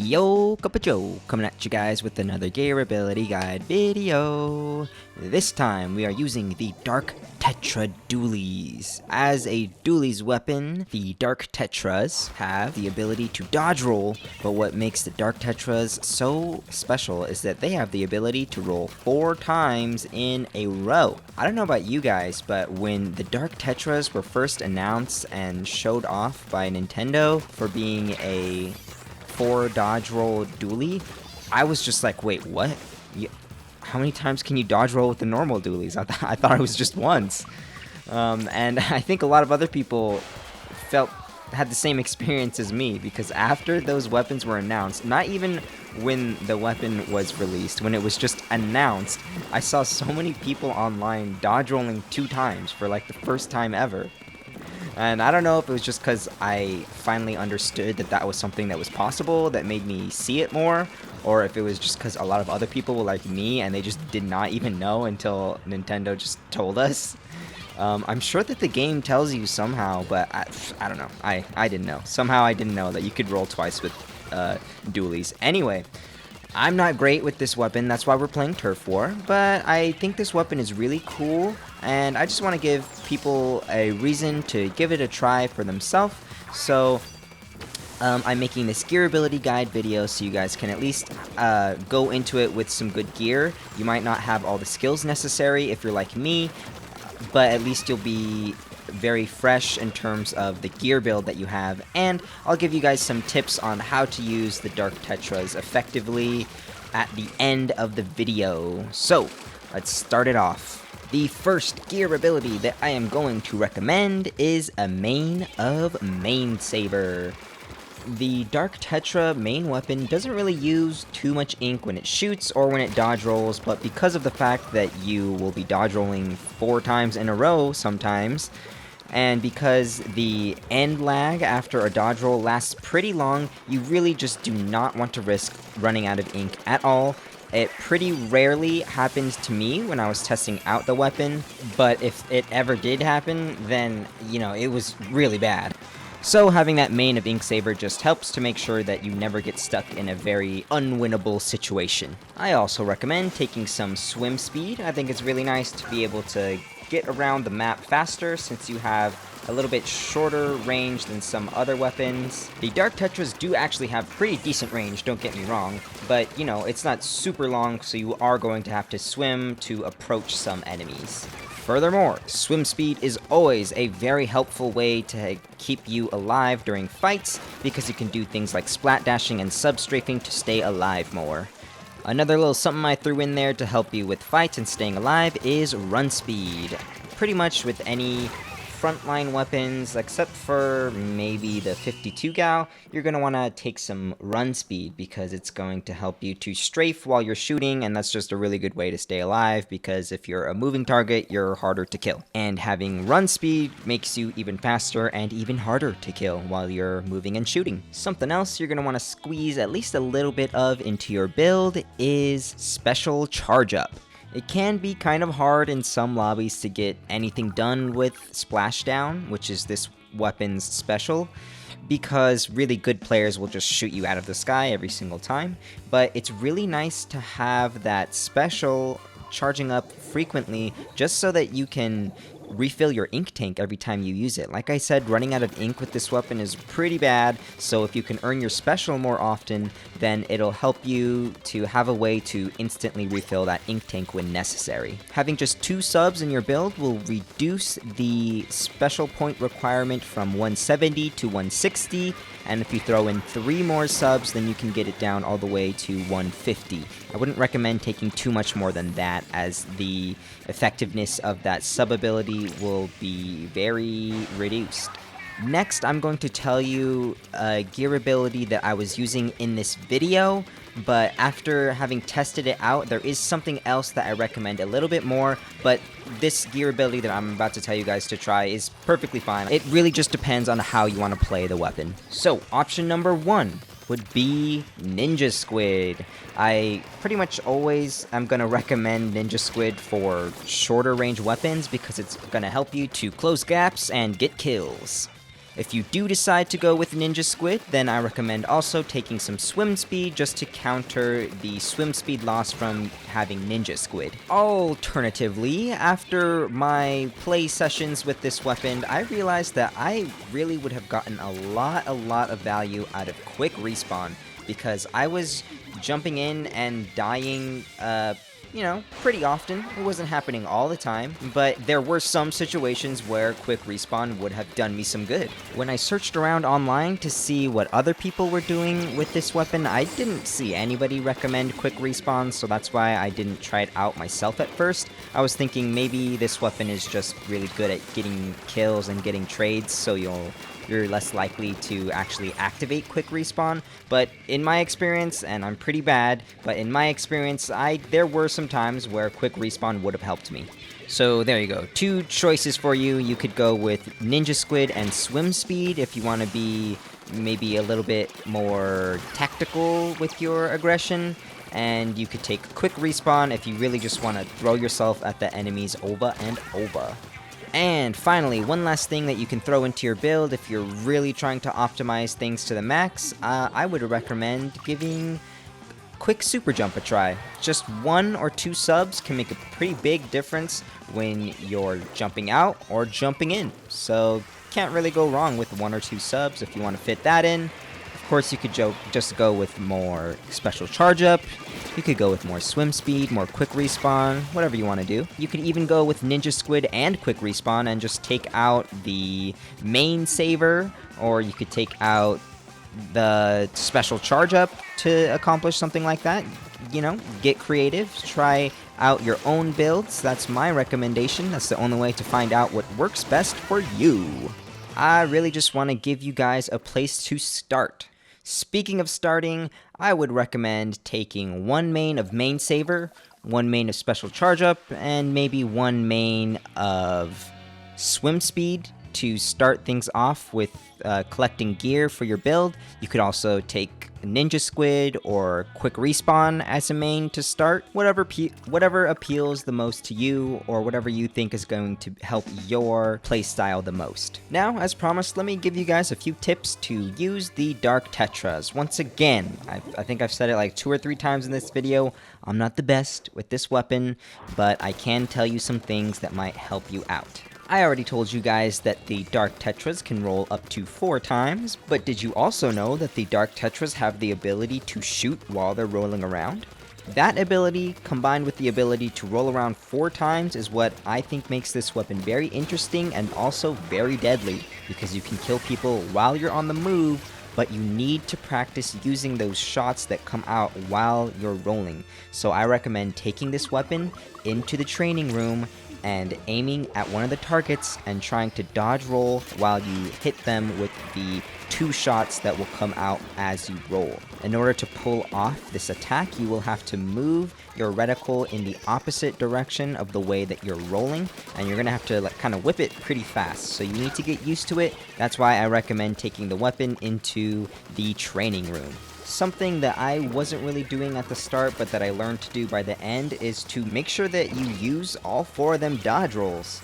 Yo, Cup of Joe, coming at you guys with another gear ability guide video. This time we are using the Dark Tetra Dualies. As a Dualies weapon, the Dark Tetras have the ability to dodge roll, but what makes the Dark Tetras so special is that they have the ability to roll 4 times in a row. I don't know about you guys, but when the Dark Tetras were first announced and showed off by Nintendo for being a 4 dodge roll dually, I was just like, wait, what? How many times can you dodge roll with the normal dualies? I thought it was just once. And I think a lot of other people had the same experience as me, because after those weapons were announced, not even when the weapon was released, when it was just announced, I saw so many people online dodge rolling 2 times for like the first time ever. And I don't know if it was just because I finally understood that that was something that was possible that made me see it more, or if it was just because a lot of other people were like me and they just did not even know until Nintendo just told us. I'm sure that the game tells you somehow, but I don't know. I didn't know. Somehow I didn't know that you could roll twice with dualies. Anyway, I'm not great with this weapon, that's why we're playing Turf War, but I think this weapon is really cool, and I just want to give people a reason to give it a try for themselves. So I'm making this gear ability guide video so you guys can at least go into it with some good gear. You might not have all the skills necessary if you're like me, but at least you'll be very fresh in terms of the gear build that you have, and I'll give you guys some tips on how to use the Dark Tetras effectively at the end of the video. So let's start it off. The first gear ability that I am going to recommend is a main of Main Saber. The Dark Tetra main weapon doesn't really use too much ink when it shoots or when it dodge rolls, but because of the fact that you will be dodge rolling 4 times in a row sometimes, and because the end lag after a dodge roll lasts pretty long, you really just do not want to risk running out of ink at all. It pretty rarely happens to me when I was testing out the weapon, but if it ever did happen, then, you know, it was really bad. So having that main of Ink Saber just helps to make sure that you never get stuck in a very unwinnable situation. I also recommend taking some swim speed. I think it's really nice to be able to get around the map faster since you have a little bit shorter range than some other weapons. The Dark Tetras do actually have pretty decent range, don't get me wrong, but you know, it's not super long, so you are going to have to swim to approach some enemies. Furthermore, swim speed is always a very helpful way to keep you alive during fights, because you can do things like splat dashing and sub-strafing to stay alive more. Another little something I threw in there to help you with fights and staying alive is run speed. Pretty much with any frontline weapons, except for maybe the 52 gal, you're going to want to take some run speed because it's going to help you to strafe while you're shooting, and that's just a really good way to stay alive because if you're a moving target, you're harder to kill. And having run speed makes you even faster and even harder to kill while you're moving and shooting. Something else you're going to want to squeeze at least a little bit of into your build is special charge up. It can be kind of hard in some lobbies to get anything done with Splashdown, which is this weapon's special, because really good players will just shoot you out of the sky every single time, but it's really nice to have that special charging up frequently just so that you can refill your ink tank every time you use it. Like I said, running out of ink with this weapon is pretty bad, so if you can earn your special more often, then it'll help you to have a way to instantly refill that ink tank when necessary. Having just 2 subs in your build will reduce the special point requirement from 170 to 160, and if you throw in 3 more subs, then you can get it down all the way to 150. I wouldn't recommend taking too much more than that, as the effectiveness of that sub ability will be very reduced. Next, I'm going to tell you a gear ability that I was using in this video, but after having tested it out, there is something else that I recommend a little bit more, but this gear ability that I'm about to tell you guys to try is perfectly fine. It really just depends on how you want to play the weapon. So, option number 1 would be Ninja Squid. I pretty much always am going to recommend Ninja Squid for shorter range weapons because it's going to help you to close gaps and get kills. If you do decide to go with Ninja Squid, then I recommend also taking some swim speed just to counter the swim speed loss from having Ninja Squid. Alternatively, after my play sessions with this weapon, I realized that I really would have gotten a lot of value out of quick respawn, because I was jumping in and dying, pretty often. It wasn't happening all the time, but there were some situations where quick respawn would have done me some good. When I searched around online to see what other people were doing with this weapon, I didn't see anybody recommend quick respawn, so that's why I didn't try it out myself at first. I was thinking maybe this weapon is just really good at getting kills and getting trades, so you're less likely to actually activate quick respawn. But in my experience, and I'm pretty bad, but in my experience, there were some times where quick respawn would have helped me. So there you go. Two choices for you. You could go with Ninja Squid and Swim Speed if you want to be maybe a little bit more tactical with your aggression. And you could take quick respawn if you really just want to throw yourself at the enemies over and over. And finally, one last thing that you can throw into your build if you're really trying to optimize things to the max, I would recommend giving quick super jump a try. Just 1 or 2 subs can make a pretty big difference when you're jumping out or jumping in. So can't really go wrong with 1 or 2 subs if you want to fit that in. Of course, you could just go with more special charge up. You could go with more swim speed, more quick respawn, whatever you want to do. You could even go with Ninja Squid and quick respawn and just take out the main saver, or you could take out the special charge up to accomplish something like that. Get creative, try out your own builds. That's my recommendation. That's the only way to find out what works best for you. I really just want to give you guys a place to start. Speaking of starting, I would recommend taking 1 main of main saver, 1 main of special charge up, and maybe 1 main of swim speed to start things off with collecting gear for your build. You could also take Ninja Squid or quick respawn as a main to start, whatever appeals the most to you, or whatever you think is going to help your playstyle the most. Now, as promised, let me give you guys a few tips to use the Dark Tetras. Once again, I think I've said it like 2 or 3 times in this video, I'm not the best with this weapon, but I can tell you some things that might help you out. I already told you guys that the Dark Tetras can roll up to 4 times, but did you also know that the Dark Tetras have the ability to shoot while they're rolling around? That ability, combined with the ability to roll around 4 times, is what I think makes this weapon very interesting and also very deadly, because you can kill people while you're on the move, but you need to practice using those shots that come out while you're rolling. So I recommend taking this weapon into the training room and aiming at one of the targets and trying to dodge roll while you hit them with the 2 shots that will come out as you roll. In order to pull off this attack, you will have to move your reticle in the opposite direction of the way that you're rolling, and you're gonna have to kind of whip it pretty fast, so you need to get used to it. That's why I recommend taking the weapon into the training room. Something that I wasn't really doing at the start, but that I learned to do by the end, is to make sure that you use all 4 of them dodge rolls.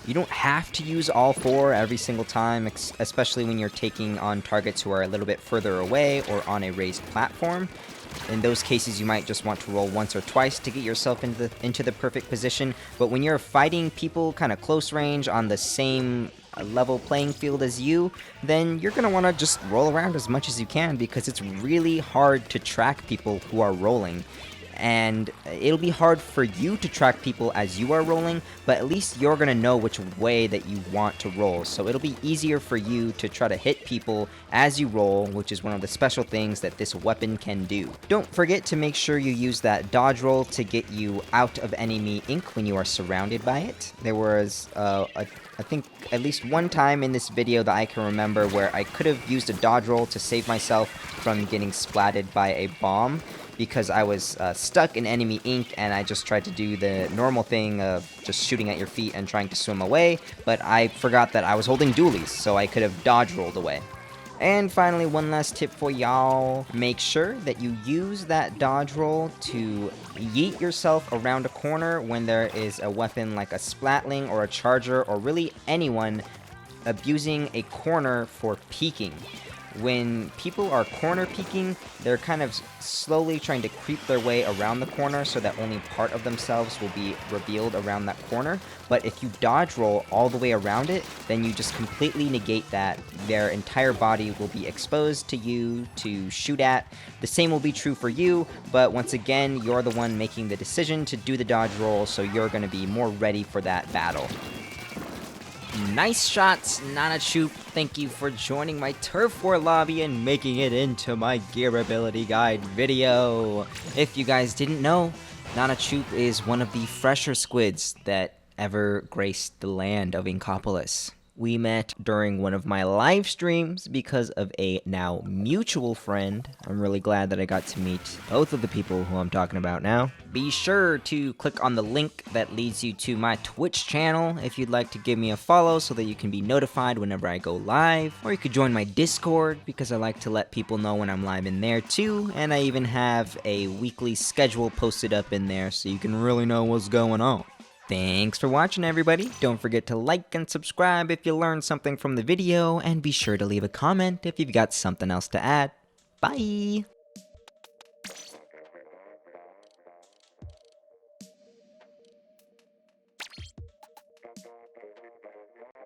You don't have to use all 4 every single time, especially when you're taking on targets who are a little bit further away or on a raised platform. In those cases, you might just want to roll once or twice to get yourself into the perfect position, but when you're fighting people kind of close range on the same level playing field as you, then you're going to want to just roll around as much as you can, because it's really hard to track people who are rolling. And it'll be hard for you to track people as you are rolling, but at least you're going to know which way that you want to roll. So it'll be easier for you to try to hit people as you roll, which is one of the special things that this weapon can do. Don't forget to make sure you use that dodge roll to get you out of enemy ink when you are surrounded by it. There was I think at least one time in this video that I can remember where I could have used a dodge roll to save myself from getting splatted by a bomb, because I was stuck in enemy ink and I just tried to do the normal thing of just shooting at your feet and trying to swim away, but I forgot that I was holding Dualies, so I could have dodge rolled away. And finally, one last tip for y'all. Make sure that you use that dodge roll to yeet yourself around a corner when there is a weapon like a splatling or a charger or really anyone abusing a corner for peeking. When people are corner peeking, they're kind of slowly trying to creep their way around the corner so that only part of themselves will be revealed around that corner. But if you dodge roll all the way around it, then you just completely negate that. Their entire body will be exposed to you to shoot at. The same will be true for you, but once again, you're the one making the decision to do the dodge roll, so you're going to be more ready for that battle. Nice shots, Nanachoop. Thank you for joining my Turf War lobby and making it into my gear ability guide video. If you guys didn't know, Nanachoop is one of the fresher squids that ever graced the land of Inkopolis. We met during one of my live streams because of a now mutual friend. I'm really glad that I got to meet both of the people who I'm talking about now. Be sure to click on the link that leads you to my Twitch channel if you'd like to give me a follow so that you can be notified whenever I go live. Or you could join my Discord because I like to let people know when I'm live in there too. And I even have a weekly schedule posted up in there so you can really know what's going on. Thanks for watching, everybody. Don't forget to like and subscribe if you learned something from the video, and be sure to leave a comment if you've got something else to add. Bye!